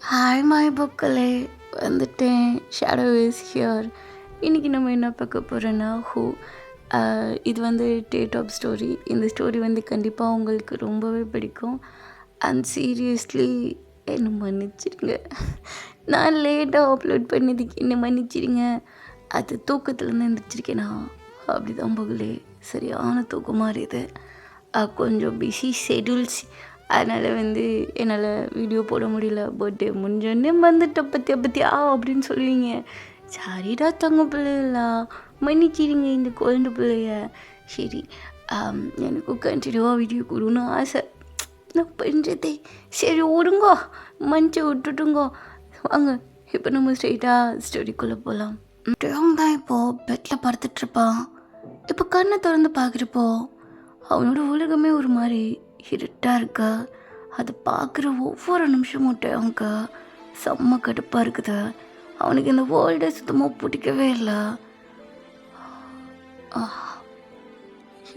Hi மாய் புக்களே, வந்துட்டேன். Shadow is here. இன்றைக்கி நம்ம என்ன பார்க்க போகிறோன்னா இது வந்து டேட் ஆஃப் ஸ்டோரி. இந்த ஸ்டோரி வந்து கண்டிப்பாக உங்களுக்கு ரொம்பவே பிடிக்கும். அண்ட் சீரியஸ்லி என்னை மன்னிச்சிடுங்க, நான் லேட்டாக அப்லோட் பண்ணதுக்கு என்னை மன்னிச்சிடுங்க. அது தூக்கத்துலேருந்து எழுந்திரிச்சிருக்கேனா அப்படி தான் புகழே, சரியான தூக்கம் மாதிரி இது. கொஞ்சம் பிஸி ஷெடியூல்ஸ், அதனால் வந்து என்னால் வீடியோ போட முடியல. பர்த்டே முடிஞ்சோடனே வந்துட்ட பற்றியா அப்படின்னு சொல்லுவீங்க. சரிடா தங்க பிள்ளைகளா, மன்னிச்சிடுங்க இந்த குழந்தை பிள்ளைய. சரி, எனக்கும் கண்டினியூவாக வீடியோ கொடுன்னு ஆசை, நான் பண்ணுறதே. சரி விடுங்கோ, மஞ்சை விட்டுட்டுங்கோ. வாங்க இப்போ நம்ம ஸ்ட்ரெயிட்டாக ஸ்டோரிக்குள்ளே போகலாம். டேங் தான் இப்போது பெட்டில் படுத்துட்ருப்பான். இப்போ கண்ணை திறந்து பார்க்குறப்போ அவனோட உலகமே ஒரு மாதிரி இருட்டாக இருக்கா. அதை பார்க்குற ஒவ்வொரு நிமிஷமும் டேங்க்கு செம்ம கடுப்பாக இருக்குது. அவனுக்கு இந்த வேர்ல்டே சுத்தமாக பிடிக்கவே இல்லை.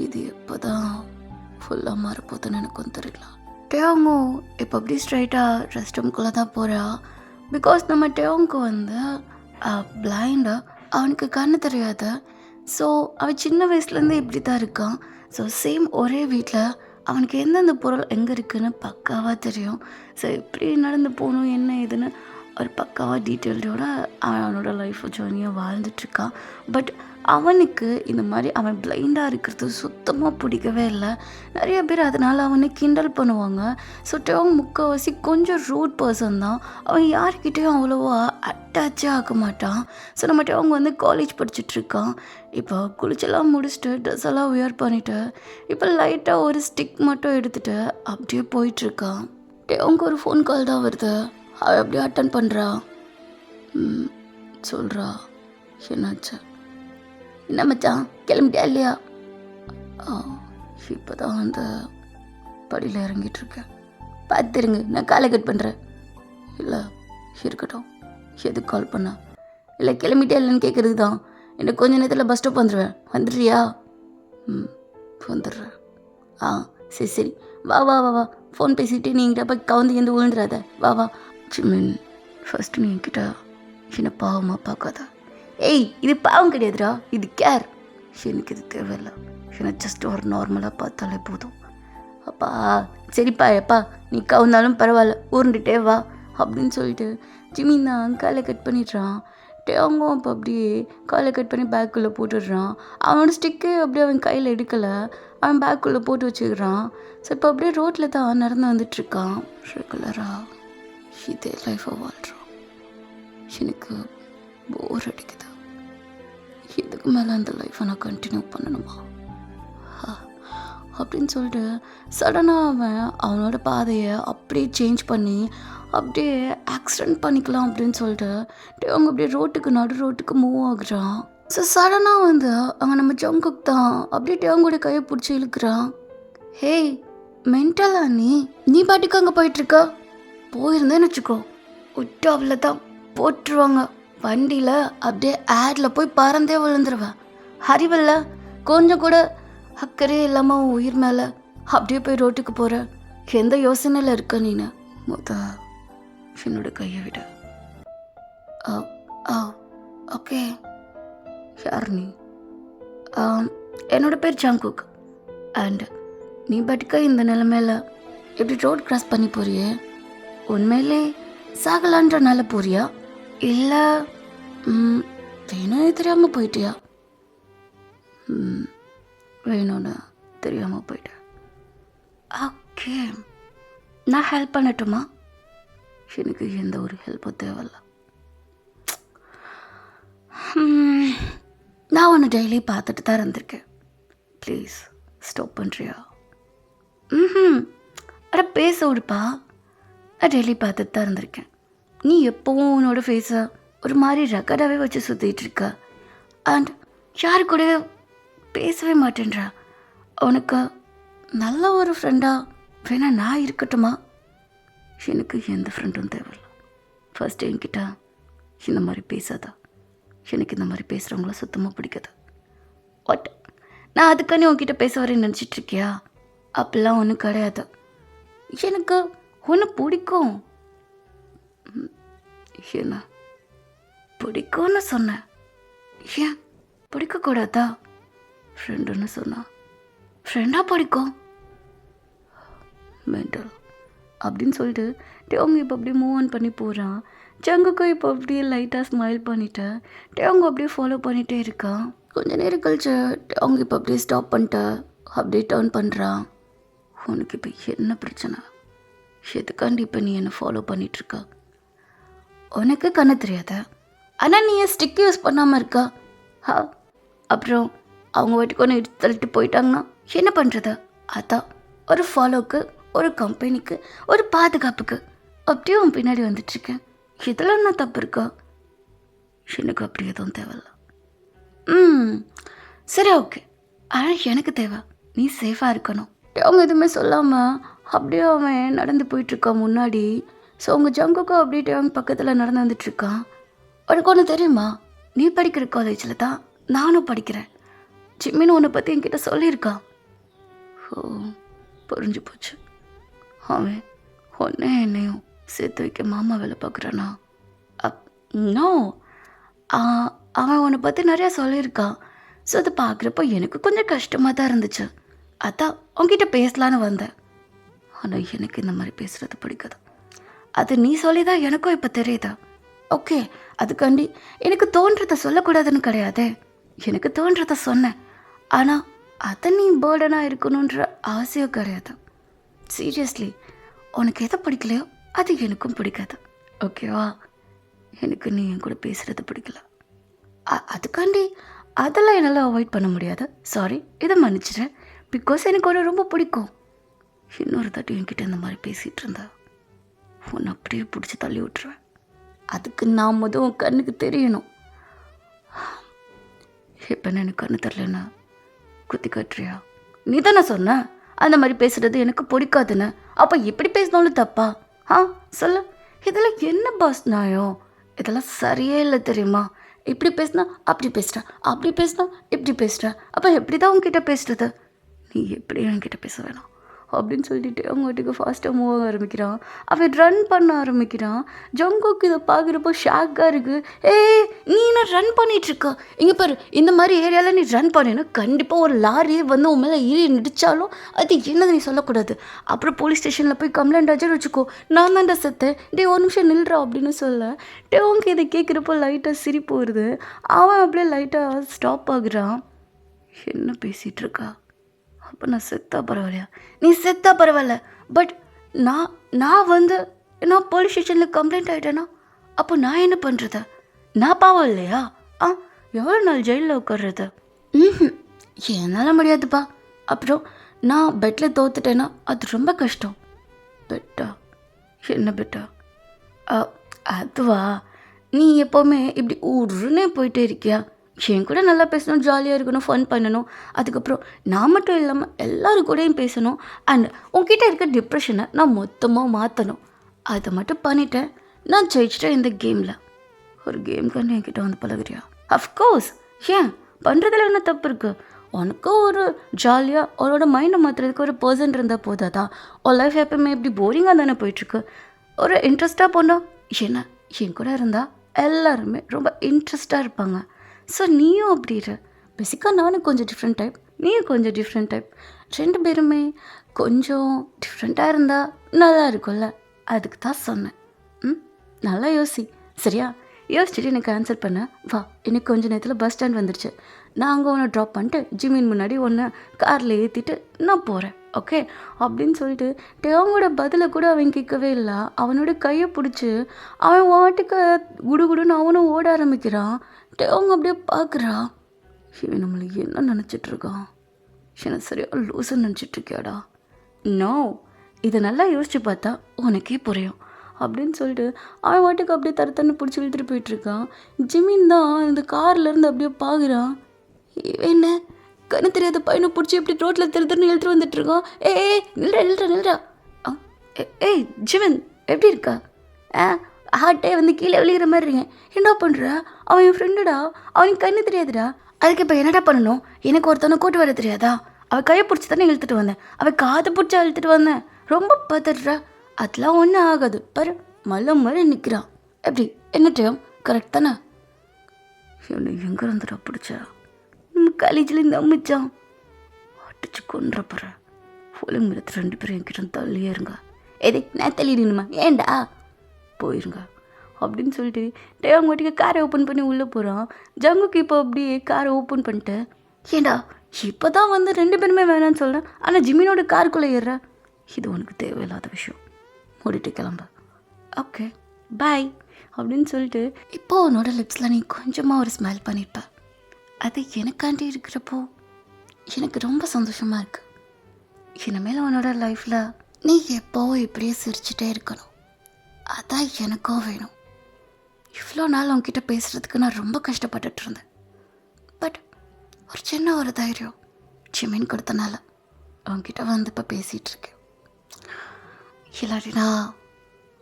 இது எப்போ தான் ஃபுல்லாக மாறப்போதுன்னு எனக்கும் தெரியல. டேங்கோ இப்போ அப்படி ஸ்ட்ரைட்டாக ரெஸ்ட் ரூம்குள்ளே தான் போகிறா. பிகாஸ் நம்ம டேங்க்கு வந்து பிளைண்டா, அவனுக்கு கண்ணு தெரியாது. ஸோ அவன் சின்ன வயசுலேருந்து இப்படி தான் இருக்கான். ஸோ சேம் ஒரே வீட்டில் அவனுக்கு எந்தெந்த பொருள் எங்கே இருக்குதுன்னு பக்காவாக தெரியும். ஸோ எப்படி நடந்து போகணும் என்ன ஏதுன்னு ஒரு பக்காவாக டீட்டெயில்டோட அவனோட லைஃப் ஜேர்னியாக வாழ்ந்துட்டுருக்கான். பட் அவனுக்கு இந்த மாதிரி அவன் பிளைண்டாக இருக்கிறது சுத்தமாக பிடிக்கவே இல்லை. நிறைய பேர் அதனால் அவனை கிண்டல் பண்ணுவாங்க. ஸோ டேங் முக்கால்வாசி கொஞ்சம் ரூட் பர்சன் தான். அவன் யார்கிட்டையும் அவ்வளோவா அட்டாச்சே ஆக மாட்டான். ஸோ நம்ம டேங் வந்து காலேஜ் படிச்சுட்ருக்கான். இப்போ குளிச்செல்லாம் முடிச்சுட்டு ட்ரெஸ் எல்லாம் வியர் பண்ணிவிட்டு இப்போ லைட்டாக ஒரு ஸ்டிக் மட்டும் எடுத்துகிட்டு அப்படியே போயிட்டுருக்கான். டேங்க்கு ஒரு ஃபோன் கால் தான் வருது. அவள் அப்படியே அட்டன் பண்ணுறா. சொல்கிறா, என்னாச்சு? என்ன மச்சான் கிளம்பிட்டியா இல்லையா? இப்போ தான் அந்த படியில் இறங்கிட்டுருக்கேன். பார்த்துருங்க, நான் காலை கட் பண்ணுறேன். இல்லை இருக்கட்டும், எதுக்கு கால் பண்ணா? இல்லை கிளம்பிட்டே இல்லைன்னு கேட்குறது தான். எனக்கு கொஞ்ச நேரத்தில் பஸ் ஸ்டாப் வந்துடுவேன், வந்துடுறியா? வந்துடுறேன். சரி சரி, வா வா வா வா. ஃபோன் பேசிவிட்டு நீங்கிட்ட போய் கவுந்து எந்த விழுந்துடாத, வா வா. ஜிமின், ஃபஸ்ட்டு நீ என்கிட்ட என்ன பாவமாக பார்க்காத. ஏய், இது பாவம் கிடையாதுடா, இது கேர். எனக்கு இது தேவையில்லை. எனக்கு ஜஸ்ட் ஒரு நார்மலாக பார்த்தாலே போதும். அப்பா சரிப்பா, எப்பா நீ கவுந்தாலும் பரவாயில்ல, உருண்டுட்டே வா அப்படின்னு சொல்லிட்டு ஜிமின் தான் காலை கட் பண்ணிடுறான். டேங்கும் அப்போ அப்படியே காலை கட் பண்ணி பேக்குள்ளே போட்டுடுறான். அவனோட ஸ்டிக்கு அப்படியே அவன் கையில் எடுக்கலை, அவன் பேக்குள்ளே போட்டு வச்சுக்கிறான். ஸோ இப்போ அப்படியே ரோட்டில் தான் நடந்து வந்துட்டுருக்கான். ரெகுலராக இதே லைஃப்பை வாழ்கிறான். எனக்கு போர் அடிக்குது. இதுக்கு மேலே அந்த லைஃப்பை நான் கண்டினியூ பண்ணணுமா அப்படின்னு சொல்லிட்டு சடனாக அவனோட பாதையை அப்படியே சேஞ்ச் பண்ணி அப்படியே ஆக்சிடெண்ட் பண்ணிக்கலாம் அப்படின்னு சொல்லிட்டு அவங்க அப்படியே நடு ரோட்டுக்கு மூவ் ஆகுறான். ஸோ சடனாக வந்து அங்கே நம்ம ஜங்குக் தான் அப்படியே டேங்கோட கையை பிடிச்சி இழுக்கிறான். ஹேய் மென்டலா நீ பாட்டுக்கு அங்கே போயிட்டுருக்க? போயிருந்தேன்னு வச்சுக்கோ, விட்டு அவ்வளோ தான் போட்டுருவாங்க. வண்டியில் அப்படியே ஆடில் போய் பறந்தே விழுந்துருவேன். அறிவில்ல, கொஞ்சம் கூட அக்கறையே இல்லாமல் உயிர் மேலே அப்படியே போய் ரோட்டுக்கு போகிற எந்த யோசனையில் இருக்க நீனு? என்னோட கையை விட. ஓகே, யார் நீ? என்னோட பேர் ஜங்குக். அண்ட் நீ பாட்டுக்க இந்த நிலைமையில் எப்படி ரோட் கிராஸ் பண்ணி போறியே? உண்மையிலே சாகலான்றனால போறியா, இல்லை வேணும் தெரியாமல் போயிட்டியா? வேணும்னு தெரியாமல் போயிட்டேன். ஓகே, நான் ஹெல்ப் பண்ணட்டுமா? எனக்கு எந்த ஒரு ஹெல்ப்பும் தேவையில்ல. நான் உன்னை டெய்லி பார்த்துட்டு தான் இருந்திருக்கேன். ப்ளீஸ் ஸ்டாப் பண்ணுறியா? அட பேச விடுப்பா. நான் டெய்லி பார்த்துட்டு தான் இருந்திருக்கேன். நீ எப்போவும் உன்னோட ஃபேஸை ஒரு மாதிரி ரெக்கார்டாகவே வச்சு சுற்றிட்டு இருக்க. அண்ட் யாரு கூட பேசவே மாட்டேன்றா. உனக்கு நல்ல ஒரு ஃப்ரெண்டாக வேணா நான் இருக்கட்டுமா? எனக்கு எந்த ஃப்ரெண்டும் தேவையில்லை. ஃபர்ஸ்ட் என்கிட்ட இந்த மாதிரி பேசாதா. எனக்கு இந்த மாதிரி பேசுகிறவங்கள சுத்தமாக பிடிக்காது. பட் நான் அதுக்கானே உன்கிட்ட பேச வரேன்னு நினச்சிட்ருக்கியா? அப்படிலாம் ஒன்றும் கிடையாது. எனக்கு ஒன்று பிடிக்கும். என்ன பிடிக்கும்னு சொன்னேன். ஏன் பிடிக்கக்கூடாதா? ஃப்ரெண்டுன்னு சொன்னா ஃப்ரெண்டாக பிடிக்கும் மென்டல் அப்படின்னு சொல்லிட்டு டேவங்க இப்போ அப்படியே மூவ் ஆன் பண்ணி போகிறான். ஜங்குக்கும் இப்போ அப்படியே லைட்டாக ஸ்மைல் பண்ணிட்டு டேவங்க அப்படியே ஃபாலோ பண்ணிகிட்டே இருக்கான். கொஞ்ச நேரம் கழிச்சு டேவங்க இப்போ அப்படியே ஸ்டாப் பண்ணிட்டு அப்படியே டர்ன் பண்ணுறான். உனக்கு இப்போ என்ன பிரச்சனை? எதுக்காண்டி இப்போ நீ என்னை ஃபாலோ பண்ணிகிட்ருக்க? உனக்கு கண்ணு தெரியாத, ஆனால் நீ ஏன் ஸ்டிக் யூஸ் பண்ணாமல் இருக்கா? அப்புறம் அவங்க வாட்டுக்கு ஒன்று எடுத்து தள்ளிட்டு போயிட்டாங்கன்னா என்ன பண்ணுறது? அதான் ஒரு ஃபாலோவுக்கு, ஒரு கம்பெனிக்கு, ஒரு பாதுகாப்புக்கு அப்படியே உன் பின்னாடி வந்துட்டுருக்கேன். இதெல்லாம் நான் தப்பு இருக்கா? எனக்கு அப்படி எதுவும் தேவையில்ல. சரி ஓகே, ஆனால் எனக்கு தேவை நீ சேஃபாக இருக்கணும். அவங்க எதுவுமே சொல்லாமல் அப்படியே அவன் நடந்து போயிட்டுருக்கான் முன்னாடி. ஸோ உங்கள் ஜங்குக்கும் அப்படியே அவங்க பக்கத்தில் நடந்து வந்துட்டுருக்கான். உனக்கு ஒன்று தெரியுமா? நீ படிக்கிற காலேஜில் தான் நானும் படிக்கிறேன். ஜிம்மின்னு உன்னை பற்றி என்கிட்ட சொல்லியிருக்கான். ஓ, புரிஞ்சு போச்சு. அவன் ஒன்றே என்னையும் சேர்த்து வைக்க மாமா வேலை பார்க்குறானா? நோ, அவன் உன்னை பற்றி நிறையா சொல்லியிருக்கான். ஸோ அதை பார்க்குறப்போ எனக்கு கொஞ்சம் கஷ்டமாக தான் இருந்துச்சு. அதான் உங்ககிட்ட பேசலான்னு வந்தேன். ஆனால் எனக்கு இந்த மாதிரி பேசுகிறது பிடிக்காது. அது நீ சொல்லி தான் எனக்கும் இப்போ தெரியுதா? ஓகே, அதுக்காண்டி எனக்கு தோன்றதை சொல்லக்கூடாதுன்னு கிடையாதே. எனக்கு தோன்றதை சொன்னேன். ஆனால் அதை நீ பேர்டனாக இருக்கணுன்ற அவசியம் கிடையாது. சீரியஸ்லி, உனக்கு எதை பிடிக்கலையோ அது எனக்கும் பிடிக்காது. ஓகேவா? எனக்கு நீ என் கூட பேசுகிறது பிடிக்கல. அதுக்காண்டி அதெல்லாம் என்னால் அவாய்ட் பண்ண முடியாது. சாரி, இதை மன்னிச்சிடுறேன். பிகாஸ் எனக்கு ஒன்று ரொம்ப பிடிக்கும். இன்னொரு தாட்டி என்கிட்ட இந்த மாதிரி பேசிகிட்டு இருந்தா உன்னை அப்படியே பிடிச்சி தள்ளி விட்டுருவேன். அதுக்கு நான் உன் கண்ணுக்கு தெரியணும். இப்போ எனக்கு கண்ணு தரலன்னா குத்தி காட்டுறியா? நீ தானே சொன்ன அந்த மாதிரி பேசுகிறது எனக்கு பிடிக்காதுன்னு. அப்போ எப்படி பேசினாலும் தப்பா? சொல்லு. இதெல்லாம் என்ன பாஸ் நியாயம்? இதெல்லாம் சரியே இல்லை தெரியுமா? இப்படி பேசினா அப்படி பேசுகிறேன், அப்படி பேசினா இப்படி பேசுகிறேன். அப்போ எப்படி தான் உங்ககிட்ட பேசுகிறது? நீ எப்படி என்கிட்ட பேச வேணாம் அப்படின்னு சொல்லிட்டு அவங்க வீட்டுக்கு ஃபாஸ்ட்டாக மூவ் ஆக ஆரம்பிக்கிறான். அவன் ரன் பண்ண ஆரம்பிக்கிறான். ஜங்குக்கு இதை பார்க்குறப்போ ஷாக்காக இருக்குது. நீ என்ன ரன் பண்ணிகிட்ருக்க? இங்கே பாரு, இந்த மாதிரி ஏரியாவில் நீ ரன் பண்ணினா கண்டிப்பாக ஒரு லாரியே வந்து உன் மேலே ஏறி நடித்தாலும் அது என்னது நீ சொல்லக்கூடாது. அப்புறம் போலீஸ் ஸ்டேஷனில் போய் கம்ப்ளைண்ட் ஆச்சு வச்சுக்கோ. நான் தான்டா செத்தேன். ஒரு நிமிஷம் நில்றா அப்படின்னு சொல்ல அவங்க இதை கேட்குறப்போ லைட்டாக சிரிப்பு வருது. அவன் அப்படியே லைட்டாக ஸ்டாப் ஆகுறான். என்ன பேசிகிட்டு இருக்கா? அப்போ நான் செத்தா பரவாயில்லையா? நீ செத்தா பரவாயில்ல, பட் நான் போலீஸ் ஸ்டேஷனில் கம்ப்ளைண்ட் ஆகிட்டேன்னா அப்போ நான் என்ன பண்ணுறது? நான் பாவம் இல்லையா? எவ்வளோ நாள் ஜெயிலில் உட்கார்றது? என்னால் முடியாதுப்பா. அப்புறம் நான் பெட்டில் தோத்துட்டேன்னா அது ரொம்ப கஷ்டம். பெட்டா? என்ன பெட்டா? அதுவா, நீ எப்போவுமே இப்படி ஊருன்னே போயிட்டே இருக்கியா? என் கூட நல்லா பேசணும், ஜாலியாக இருக்கணும், ஃபன் பண்ணணும். அதுக்கப்புறம் நான் மட்டும் இல்லாமல் எல்லோரும் கூடயும் பேசணும். அண்ட் உங்ககிட்ட இருக்க டிப்ரெஷனை நான் மொத்தமாக மாற்றணும். அதை மட்டும் பண்ணிட்டேன். நான் ஜெயிச்சிட்டேன் இந்த கேமில். ஒரு கேம்காண்டி என்கிட்ட வந்து பழகுறியா? அஃப்கோர்ஸ். ஏன் பண்ணுறதுல என்ன தப்பு இருக்குது? உனக்கும் ஒரு ஜாலியாக அவரோட மைண்டை மாற்றுறதுக்கு ஒரு பர்சன் இருந்தால் போதாதா? ஒரு லைஃப் எப்பவுமே இப்படி போரிங்காக தானே போயிட்டுருக்கு. ஒரு இன்ட்ரெஸ்ட்டாக போனோம். என்ன என் கூட இருந்தால் எல்லாருமே ரொம்ப இன்ட்ரெஸ்டாக இருப்பாங்க. ஸோ நீயும் அப்படி இரு. பேசிக்காக நானும் கொஞ்சம் டிஃப்ரெண்ட் டைப், நீயும் கொஞ்சம் டிஃப்ரெண்ட் டைப். 2 பேருமே கொஞ்சம் டிஃப்ரெண்ட்டாக இருந்தால் நல்லா இருக்கும்ல. அதுக்கு தான் சொன்னேன். நல்லா யோசி, சரியா? யோசிச்சுட்டு எனக்கு ஆன்சர் பண்ண வா. எனக்கு கொஞ்சம் நேரத்தில் பஸ் ஸ்டாண்ட் வந்துடுச்சு. நான் அங்கே ஒன்று ட்ராப் பண்ணிட்டு ஜிம்மின் முன்னாடி ஒன்று காரில் ஏற்றிட்டு நான் போகிறேன். ஓகே அப்படின்னு சொல்லிட்டு அவங்களோட பதிலை கூட அவன் கேட்கவே இல்லை. அவனோட கையை பிடிச்சி அவன் வாட்டுக்கு குடுகுடுன்னு அவனும் ஓட ஆரம்பிக்கிறான். அவங்க அப்படியே பார்க்குறா. இவன் நம்மளை என்ன நினச்சிட்ருக்கான்? எனக்கு சரியாக லூசுன்னு நினச்சிட்ருக்கியாடா? நோ, இதை நல்லா யோசிச்சு பார்த்தா உனக்கே புரியும் அப்படின்னு சொல்லிட்டு அவன் வாட்டுக்கு அப்படியே தரத்தன்னு பிடிச்சி இழுத்துட்டு போயிட்டுருக்கான். ஜிமின் தான் இந்த கார்லேருந்து அப்படியே பார்க்குறான். இவன் என்ன கண்ணு தெரியாத பையனை பிடிச்சி எப்படி ரோட்டில் திருத்தன்னு இழுத்துட்டு வந்துட்டுருக்கான். நில்றா. ஏய் ஜிமின், எப்படி இருக்கா? ஹார்ட்டே வந்து கீழே விழுகிற மாதிரி இருக்கேன். என்ன பண்ணுற? அவன் என் ஃப்ரெண்டுடா, அவனுக்கு கண்ணு தெரியாதுடா. அதுக்கு இப்போ என்னடா பண்ணணும்? எனக்கு ஒருத்தவனை கூட்டு வர தெரியாதா? அவள் கையை பிடிச்சி தானே இழுத்துட்டு வந்தேன், அவள் காதை பிடிச்சி இழுத்துட்டு வந்தேன். ரொம்ப பதறா. அதெல்லாம் ஒன்றும் ஆகாது பாரு, மலை மாதிரி நிற்கிறான். எப்படி என்ன டைம் கரெக்ட் தானே? என்னை எங்கே இருந்துடா பிடிச்சா? நம்ம காலேஜில் நம்பிச்சான் அடிச்சு கொன்றப்புற ஃபோலிங் மிரத்து 2 பேரும் என்கிட்ட தள்ளியே இருங்க. எது நான் தள்ளிடணுமா? ஏண்டா போயிருங்க அப்படின்னு சொல்லிட்டு டேவ் வாட்டிக்கு காரை ஓப்பன் பண்ணி உள்ளே போகிறான். ஜங்குக்கு இப்போ அப்படியே காரை ஓப்பன் பண்ணிட்டு, ஏண்டா இப்போ தான் வந்து 2 பேருமே வேணான்னு சொல்கிறேன், ஆனால் ஜிமினோட காருக்குள்ளே ஏறுற, இது உனக்கு தேவையில்லாத விஷயம், மூடிட்டு கிளம்ப. ஓகே பாய் அப்படின்னு சொல்லிட்டு இப்போ உன்னோட லிப்ஸில் நீ கொஞ்சமாக ஒரு ஸ்மைல் பண்ணியிருப்ப. அது எனக்காண்டி இருக்கிறப்போ எனக்கு ரொம்ப சந்தோஷமாக இருக்குது. இனிமேல் உன்னோட லைஃப்பில் நீ எப்போவும் இப்படியே சிரிச்சிட்டே இருக்கணும், அதான் எனக்கும் வேணும். இவ்வளோ நாள் உங்ககிட்ட பேசுகிறதுக்கு நான் ரொம்ப கஷ்டப்பட்டுட்டு இருந்தேன். பட் ஒரு சின்ன ஒரு தைரியம் ஜிமின் கொடுத்தனால உங்ககிட்ட வந்து இப்போ பேசிகிட்டு இருக்கேன். இல்லாட்டினா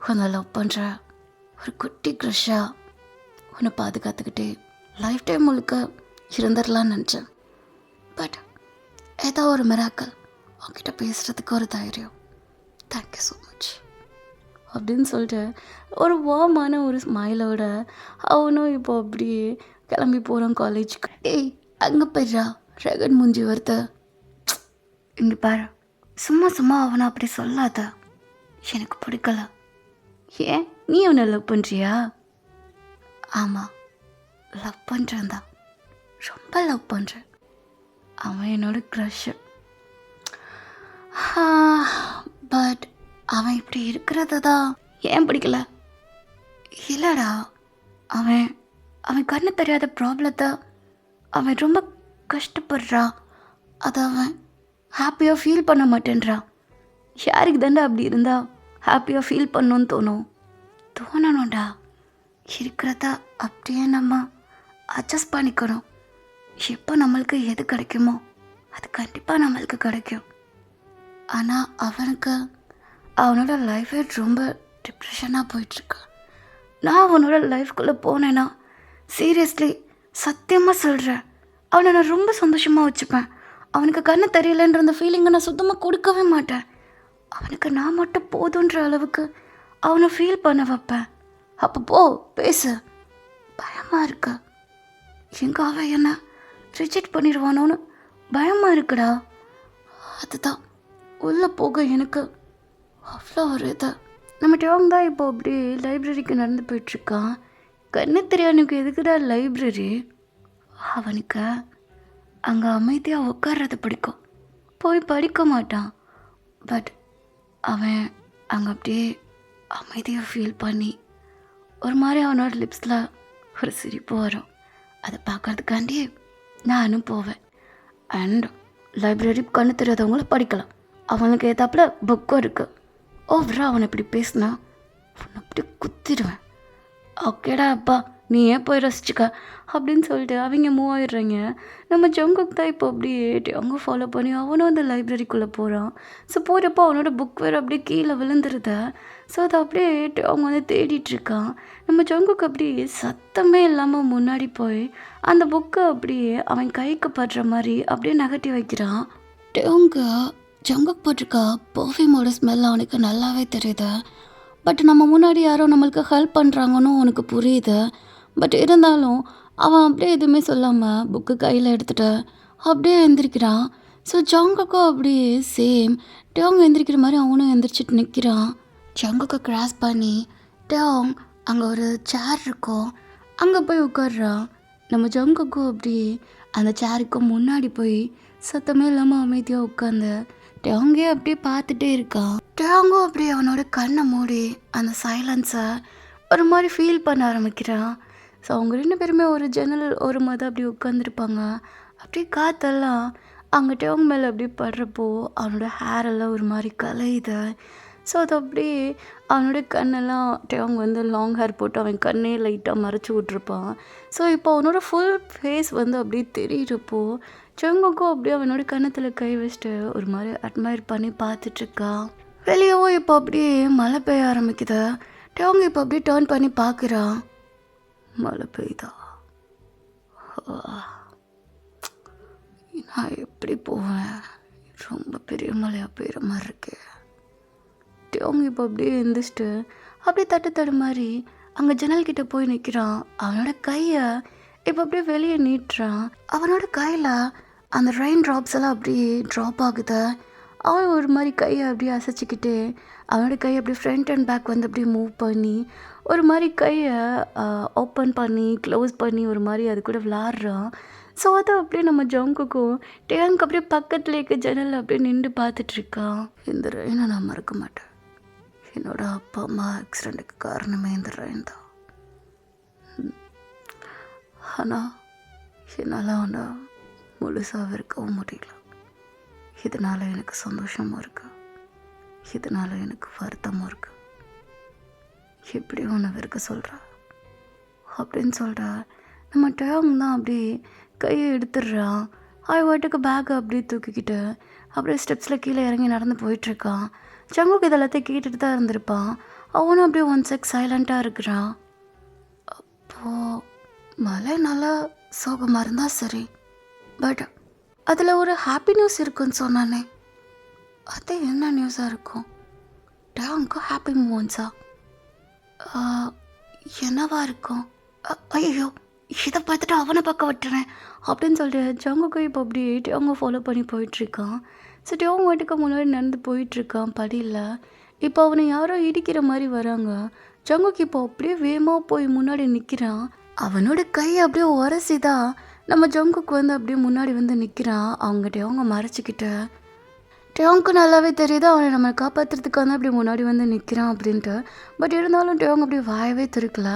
உன்னை லவ் பண்ணுற ஒரு குட்டி க்ரஷ்ஷாக உன்னை பாதுகாத்துக்கிட்டே லைஃப் டைம் முழுக்க இருந்துடலான்னு நினச்சேன். பட் ஏதோ ஒரு மிராக்கல் உங்ககிட்ட பேசுகிறதுக்கு ஒரு தைரியம். தேங்க்யூ ஸோ மச் அப்படின்னு சொல்லிட்டு ஒரு வார்மான ஒரு ஸ்மைலோட அவனும் இப்போ அப்படியே கிளம்பி போகிறான் காலேஜுக்கு. ஏய் அங்கே போய்டா ரகன் மூஞ்சி வருத்த. இங்கே பாரு, சும்மா சும்மா அவனை அப்படி சொல்லாத, எனக்கு பிடிக்கல. ஏன் நீ அவனை லவ் பண்ணுறியா? ஆமாம் லவ் பண்ணுறேன் தான், ரொம்ப லவ் பண்ணுறேன். அவன் என்னோட க்ரஷ்ஷு. பட் அவன் இப்படி இருக்கிறது தான் ஏன் பிடிக்கல? இல்லைடா, அவன் அவன் கண்ணு தெரியாத ப்ராப்ளத்தை அவன் ரொம்ப கஷ்டப்படுறான், அதை அவன் ஹாப்பியாக ஃபீல் பண்ண மாட்டேன்றான். யாருக்கு தாண்டா அப்படி இருந்தால் ஹாப்பியாக ஃபீல் பண்ணணுன்னு தோணணும்டா. இருக்கிறத அப்படியே நம்ம அட்ஜஸ்ட் பண்ணிக்கணும். எப்போ நம்மளுக்கு எது கிடைக்குமோ அது கண்டிப்பாக நம்மளுக்கு கிடைக்கும். ஆனால் அவனுக்கு அவனோட லைஃபே ரொம்ப டிப்ரெஷனாக போயிட்டுருக்கு. நான் அவனோட லைஃப்குள்ளே போனேன்னா சீரியஸ்லி சத்தியமாக சொல்கிறேன், அவனை நான் ரொம்ப சந்தோஷமாக வச்சுப்பேன். அவனுக்கு கண்ணு தெரியலன்ற அந்த ஃபீலிங்கை நான் சுத்தமாக கொடுக்கவே மாட்டேன். அவனுக்கு நான் மட்டும் போதுன்ற அளவுக்கு அவனை ஃபீல் பண்ண வைப்பேன். அப்போ போ பேசு. பயமாக இருக்கு, எங்கே அவன் என்ன ரிஜெக்ட் பண்ணிடுவானோன்னு பயமாக இருக்குடா. அதுதான் உள்ளே போக எனக்கு அவ்வளோ ஒரு இது. நம்ம டேவங் தான் இப்போ அப்படி லைப்ரரிக்கு நடந்து போயிட்டுருக்கான். கண்ணு தெரியானுக்கு எதுக்குடா லைப்ரரி? அவனுக்கு அங்கே அமைதியாக உட்கார்றது பிடிக்கும், போய் படிக்க மாட்டான். பட் அவன் அங்கே அப்படியே அமைதியாக ஃபீல் பண்ணி ஒரு மாதிரி அவனோட லிப்ஸில் ஒரு சிரிப்பு வரும். அதை பார்க்கறதுக்காண்டியே நானும் போவேன். அண்ட் லைப்ரரி கண்ணு தெரியாதவங்கள படிக்கலாம், அவனுக்கு ஏதாப்புல புக்கும் இருக்குது. ஓவராக அவனை இப்படி பேசினா அவனை அப்படி குத்திடுவேன். ஓகேடா அப்பா நீ ஏன் போய் ரசிச்சுக்க அப்படின்னு சொல்லிட்டு அவங்க மூவ் ஆயிடுறாங்க. நம்ம ஜங்குக் தான் இப்போ அப்படியே அவங்க ஃபாலோ பண்ணி அவனும் அந்த லைப்ரரிக்குள்ளே போகிறான். ஸோ போகிறப்போ அவனோட புக் வேறு அப்படியே கீழே விழுந்துருத. ஸோ அதை அப்படியே அவங்க வந்து தேடிட்டுருக்கான். நம்ம ஜங்குக் அப்படியே சத்தமே இல்லாமல் முன்னாடி போய் அந்த புக்கை அப்படியே அவன் கைக்கு படுற மாதிரி அப்படியே நகட்டி வைக்கிறான். அவங்க ஜங்குக் போட்டிருக்கா பர்ஃப்யூமோட ஸ்மெல் அவனுக்கு நல்லாவே தெரியுது. பட் நம்ம முன்னாடி யாரோ நம்மளுக்கு ஹெல்ப் பண்ணுறாங்கன்னு உனக்கு புரியுது. பட் இருந்தாலும் அவன் அப்படியே எதுவுமே சொல்லாமல் புக்கு கையில் எடுத்துகிட்டு அப்படியே எந்திரிக்கிறான். ஸோ ஜங்குக்கும் அப்படியே சேம் டேவங் எந்திரிக்கிற மாதிரி அவனும் எந்திரிச்சிட்டு நிற்கிறான். ஜங்குக்கு கிராஸ் பண்ணி டேவங் அங்கே ஒரு சேர் இருக்கும், அங்கே போய் உட்காடுறான். நம்ம ஜங்குக்கும் அப்படியே அந்த சேருக்கு முன்னாடி போய் சத்தமே இல்லாமல் அமைதியாக உட்காந்து டேவங்கே அப்படியே பார்த்துட்டே இருக்கான். டேவங்கும் அப்படியே அவனோட கண்ணை மூடி அந்த சைலன்ஸை ஒரு மாதிரி ஃபீல் பண்ண ஆரம்பிக்கிறான். ஸோ அவங்க 2 பேருமே ஒரு ஜன்னல் ஒரு மாதிரி அப்படி உட்காந்துருப்பாங்க. அப்படியே காற்றெல்லாம் அங்கே டேவங் மேலே அப்படியே படுறப்போ அவனோட ஹேரெல்லாம் ஒரு மாதிரி கலையுது. ஸோ அது அப்படியே அவனோட கண்ணெல்லாம் டேவங் வந்து லாங் ஹேர் போட்டு அவன் கண்ணே லைட்டாக மறைச்சி விட்ருப்பான். ஸோ இப்போ அவனோட ஃபுல் ஃபேஸ் வந்து அப்படியே தெரியிறப்போ ஜங்குக்கும் அப்படியே அவனோட கன்னத்தில் கை வச்சுட்டு ஒரு மாதிரி அட்மையர் பண்ணி பார்த்துட்ருக்கான். வெளியவோ இப்போ அப்படியே மழை பெய்ய ஆரம்பிக்குது. டேவங் இப்போ அப்படியே டேர்ன் பண்ணி பார்க்குறான். மழை பெய்யுதா? நான் எப்படி போவேன்? ரொம்ப பெரிய மழையாக பெய்கிற மாதிரி இருக்கு. டேவங் இப்போ அப்படியே எழுந்திரிச்சிட்டு அப்படியே தட்டு மாதிரி அங்கே ஜன்னல் கிட்ட போய் நிற்கிறான். அவனோட கையை இப்போ அப்படியே வெளியே நீட்டுறான். அவனோட கையில் அந்த ரெயின் ட்ராப்ஸ் எல்லாம் அப்படியே ட்ராப் ஆகுது. அவன் ஒரு மாதிரி கையை அப்படியே அசைச்சிக்கிட்டு அவனோட கையை அப்படியே ஃப்ரண்ட் அண்ட் பேக் வந்து அப்படியே மூவ் பண்ணி ஒரு மாதிரி கையை ஓப்பன் பண்ணி க்ளோஸ் பண்ணி ஒரு மாதிரி அது கூட விளாட்றான். ஸோ அதை அப்படியே நம்ம ஜங்குக்கும் டேங்க் அப்படியே பக்கத்தில் இருக்க ஜன்னல் அப்படியே நின்று பார்த்துட்ருக்கான். இந்த ரெயினை நான் மறக்க மாட்டேன். என்னோட அப்பா அம்மா ஆக்சிடெண்ட்டுக்கு காரணமே இந்த ரெயின் தான். ஆனால் என்னால் அவனை முழுசாக வெறுக்கவும் முடியல. இதனால் எனக்கு சந்தோஷமும் இருக்கு, இதனால் எனக்கு வருத்தமும் இருக்கு. எப்படி உன்னை வெறுக்க சொல்கிற அப்படின்னு சொல்கிற நம்ம டேங் தான் அப்படியே கையை எடுத்துடுறான். வாட்டுக்கு பேக்கை அப்படியே தூக்கிக்கிட்டு அப்படியே ஸ்டெப்ஸில் கீழே இறங்கி நடந்து போயிட்டுருக்கான். ஜங்குக்கு இதெல்லாத்தையும் கேட்டுட்டு தான் இருந்திருப்பான். அவனும் அப்படியே ஒன் செக் சைலண்ட்டாக இருக்கிறான். அப்போது மழை நல்லா சோகமாக இருந்தால் சரி, பட் அதில் ஒரு ஹாப்பி நியூஸ் இருக்குன்னு சொன்னானே, அது என்ன நியூஸாக இருக்கும்? டேங்க்கு ஹாப்பி மூமெண்ட்ஸா? என்னவா இருக்கும்? ஐயோ, இதை பார்த்துட்டு அவனை பக்கம் விட்டுறேன் அப்படின்னு சொல்லிட்டு ஜங்குக்கு இப்போ அப்படியே டேங்கை ஃபாலோ பண்ணி போயிட்டுருக்கான். ஸோ டேங் வாட்டுக்கு முன்னாடி நடந்து போயிட்டுருக்கான் படியில். இப்போ அவனை யாரோ இடிக்கிற மாதிரி வராங்க. ஜங்குக்கு இப்போ அப்படியே வேகமாக போய் முன்னாடி நிற்கிறான். அவனோட கையை அப்படியே உரசிதான் நம்ம ஜங்குக்கு வந்து அப்படியே முன்னாடி வந்து நிற்கிறான். அவங்க டேங்கை மறைச்சிக்கிட்டு டேங்க்கு நல்லாவே தெரியுது அவனை நம்மளை காப்பாற்றுறதுக்கு வந்து அப்படியே முன்னாடி வந்து நிற்கிறான் அப்படின்ட்டு. பட் இருந்தாலும் டேங் அப்படியே வாயவே திறக்கல.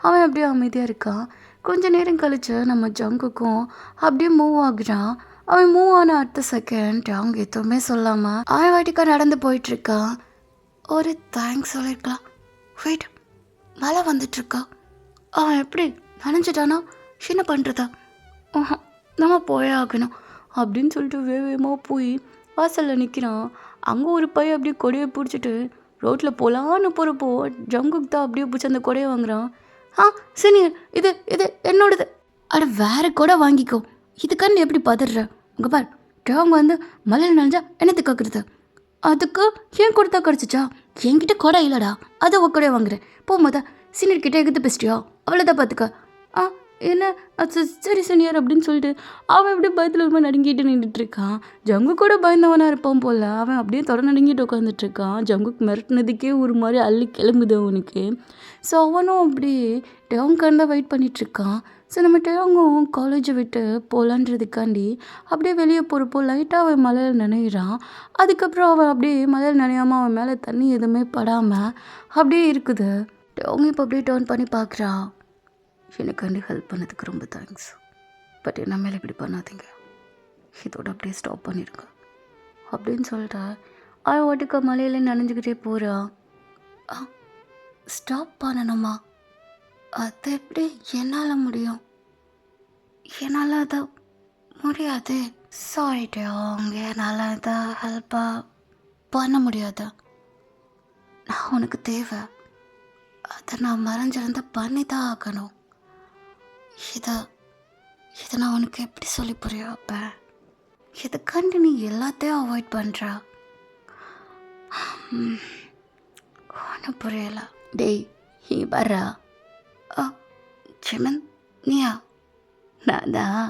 அவன் அப்படியே அமைதியாக இருக்கான். கொஞ்ச நேரம் கழித்து நம்ம ஜங்குக்கும் அப்படியே மூவ் ஆகுறான். அவன் மூவ் ஆன அடுத்த செகண்ட் டேங் எதுவுமே சொல்லாமல் அவன் வாட்டிக்கா நடந்து போயிட்டுருக்கான். ஒரு தேங்க்ஸ் சொல்லியிருக்கலாம். வெயிட், மழை வந்துட்டுருக்கா. அவன் எப்படி நனைஞ்சிட்டானா? என்ன பண்ணுறதா? நம்ம போயே ஆகணும் அப்படின்னு சொல்லிட்டு வேகமாக போய் வாசலில் நிற்கிறான். அங்கே ஒரு பையன் அப்படியே கொடையை பிடிச்சிட்டு ரோட்டில் போகலான்னு போகிறப்போ ஜங்குக்கு தான் அப்படியே பிடிச்சி அந்த கொடையை வாங்குறான். சீனியர், இது இது என்னோடது. அட வேற கூட வாங்கிக்கோ, இதுக்கான்னு எப்படி பதற? உங்கள் பார், டேங் வந்து மலையில் நனைஞ்சா என்னத்துக்கு கேட்குறது? அதுக்கு ஏன் கொடுத்தா கிடச்சிச்சா? என்கிட்ட கொடை இல்லைடா, அதை ஒரு கொடையை வாங்குறேன். போகும்போதா சீனியர் கிட்டே எகுத்து பேசிட்டியா? அவ்வளோதான் பார்த்துக்க. என்ன சரி சீனியர் அப்படின்னு சொல்லிட்டு அவன் அப்படியே பயத்தில் ரொம்ப நடுங்கிட்டு நின்றுட்டுருக்கான். ஜங்கு கூட பயந்தவனாக இருப்பான் போல். அவன் அப்படியே தொடர் நடுங்கிட்டு உட்காந்துட்ருக்கான். ஜங்குக்கு மிரட்டினதுக்கே ஒரு மாதிரி அள்ளி கிளம்புது அவனுக்கு. ஸோ அவனும் அப்படியே டேங்கான் தான் வெயிட் பண்ணிகிட்ருக்கான். ஸோ நம்ம டேங்கும் காலேஜை விட்டு போகலான்றதுக்காண்டி அப்படியே வெளியே போகிறப்போ லைட்டாக அவன் மலையில் நனைகிறான். அதுக்கப்புறம் அவன் அப்படியே மலையில் நனையாமல் அவன் மேலே தண்ணி எதுவுமே படாமல் அப்படியே இருக்குது. டேங் இப்போ அப்படியே டர்ன் பண்ணி பார்க்குறான். எனக்காண்டி ஹெல்ப் பண்ணதுக்கு ரொம்ப தேங்க்ஸ், பட் என்ன மேலே இப்படி பண்ணாதீங்க, இதோட அப்படியே ஸ்டாப் பண்ணிடுங்க அப்படின்னு சொல்லிட்டா அவன் வாட்டுக்கு மலையில நனைஞ்சிக்கிட்டே போகிறான். ஸ்டாப் பண்ணணுமா? அது எப்படி என்னால் முடியும்? என்னால் அதை முடியாது. சாரி டேங், என்னால் அதை ஹெல்ப்பாக பண்ண முடியாது. நான் உனக்கு தேவை, அதை நான் மறைஞ்சிருந்த பண்ணி தான் ஆகணும். இதை நான் உனக்கு எப்படி சொல்லி புரிய வைப்பேன்? இதுக்காண்டி நீ எல்லாத்தையும் அவாய்ட் பண்ணுற? ஒன்றும் புரியலை. டேய், இங்கே பாரா. ஜிமன், நீயா? நான் தான்.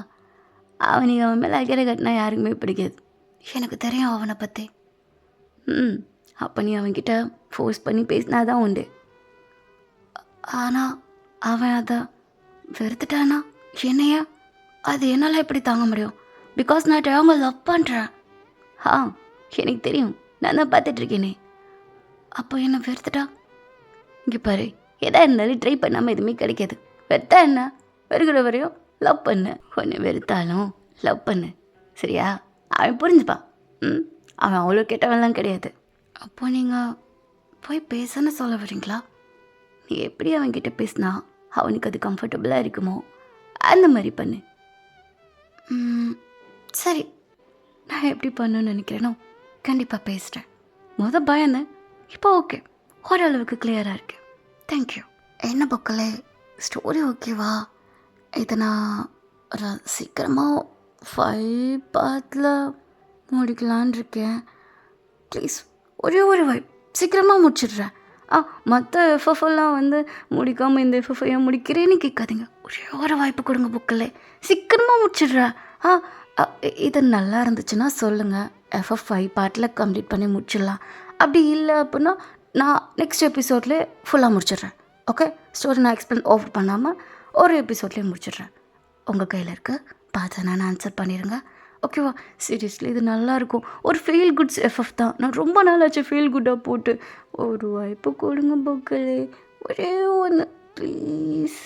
அவனுக்கு அவன் மேலே அக்கறை கட்டினா யாருக்குமே பிடிக்காது. எனக்கு தெரியும் அவனை பற்றி. அப்போ நீ அவன்கிட்ட ஃபோர்ஸ் பண்ணி பேசினா தான் உண்டு. ஆனால் அவன் அதை வெறுத்துட்டானா என்னையா? அது என்னால் எப்படி தாங்க முடியும்? பிகாஸ் நான் அவங்க லவ் பண்ணுறேன். எனக்கு தெரியும், நான் தான் பார்த்துட்ருக்கேனே. அப்போ என்னை வெறுத்துட்டா? இங்கே பாரு, எதா இருந்தாலும் ட்ரை பண்ணாமல் எதுவுமே கிடைக்காது. வெறுத்தா என்ன? வெறுக்கிற வரையும் லவ் பண்ணு. ஒன்று வெறுத்தாலும் லவ் பண்ணு, சரியா? அவன் புரிஞ்சுப்பான். அவன் அவ்வளோ கெட்டவன்லாம் கிடையாது. அப்போ நீங்கள் போய் பேசன்னு சொல்ல வரீங்களா? நீ எப்படி அவன்கிட்ட பேசினா அவனுக்கு அது கம்ஃபர்டபுளாக இருக்குமோ அந்த மாதிரி பண்ணு. சரி, நான் எப்படி பண்ணணும்னு நினைக்கிறேனோ கண்டிப்பாக பேசுகிறேன். பயந்தேன், இப்போ ஓகே, ஓரளவுக்கு கிளியராக இருக்கு. தேங்க்யூ. என்ன பக்கலே ஸ்டோரி ஓகேவா? இதை நான் சீக்கிரமாக 5 பார்ட்டில் முடிக்கலான் இருக்கேன். ப்ளீஸ் ஒரே ஒரு வைப் சீக்கிரமாக முடிச்சிடுறேன். மற்ற எஃப்எஃப்லாம் வந்து முடிக்காமல் இந்த எஃப்எஃப் ஏன் முடிக்கிறேன்னு கேட்காதீங்க. ஒரே ஒரு வாய்ப்பு கொடுங்க புக்கில், சீக்கிரமாக முடிச்சிடுறேன். ஆ இது நல்லா இருந்துச்சுன்னா சொல்லுங்கள், எஃப்எஃப் 5 பார்ட்டில் கம்ப்ளீட் பண்ணி முடிச்சிடலாம். அப்படி இல்லை அப்படின்னா நான் நெக்ஸ்ட் எபிசோட்லேயே ஃபுல்லாக முடிச்சிடுறேன். ஓகே, ஸ்டோரி நான் எக்ஸ்பிளைன் ஓவர் பண்ணாமல் ஒரு எபிசோட்லேயே முடிச்சிடுறேன். உங்கள் கையில் இருக்க பார்த்து நான் ஆன்சர் பண்ணிடுங்க. ஓகேவா? சீரியஸ்லி இது நல்லாயிருக்கும். ஒரு ஃபீல் குட்ஸ் எஃப்எஃப் தான். நான் ரொம்ப நாள் ஆச்சு ஃபீல் குட்டாக போட்டு. ஒரு வாய்ப்பு கொடுங்க புக்கில், ஒரே ஒன்று ப்ளீஸ்.